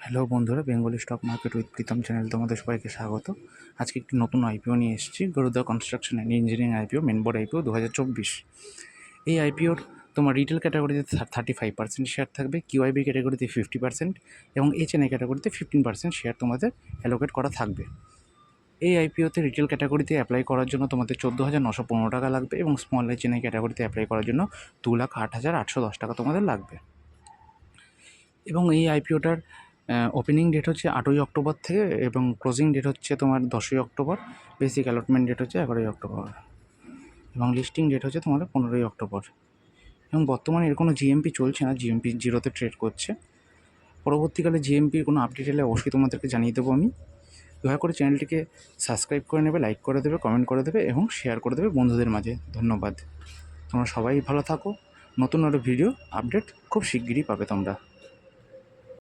Hello বন্ধুরা, Bengali stock market with Pritam channel তোমাদের সবাইকে স্বাগত। আজকে একটি নতুন আইপিও নিয়ে এসেছি, Garuda construction and engineering IPO, main board IPO 2024। এই আইপিওর তোমার রিটেল ক্যাটাগরিতে 35% শেয়ার থাকবে, কিউআইবি ক্যাটাগরিতে 50% এবং এইচএনআই ক্যাটাগরিতে 15% শেয়ার তোমাদের অ্যালোকেট করা থাকবে। এই আইপিওতে রিটেল ক্যাটাগরিতে অ্যাপ্লাই করার জন্য তোমাদের 14,915 টাকা লাগবে এবং স্মল এইচএনআই ক্যাটাগরিতে অ্যাপ্লাই করার জন্য 2,08,810 টাকা তোমাদের লাগবে। এবং এই আইপিওটার ওপেনিং ডেট হচ্ছে 8ই অক্টোবর থেকে এবং ক্লোজিং ডেট হচ্ছে তোমার 10ই অক্টোবর। বেসিক অ্যালটমেন্ট ডেট হচ্ছে 11ই অক্টোবর এবং লিস্টিং ডেট হচ্ছে তোমাদের 15ই অক্টোবর। এবং বর্তমানে এর কোনো জিএমপি চলছে না, জিএমপি জিরোতে ট্রেড করছে। পরবর্তীকালে জিএমপির কোনো আপডেট এলে অবশ্যই তোমাদেরকে জানিয়ে দেবো আমি। দয়া করে চ্যানেলটিকে সাবস্ক্রাইব করে নেবে, লাইক করে দেবে, কমেন্ট করে দেবে এবং শেয়ার করে দেবে বন্ধুদের মাঝে। ধন্যবাদ। তোমরা সবাই ভালো থাকো। নতুন আরও ভিডিও আপডেট খুব শিগগিরই পাবে তোমরা।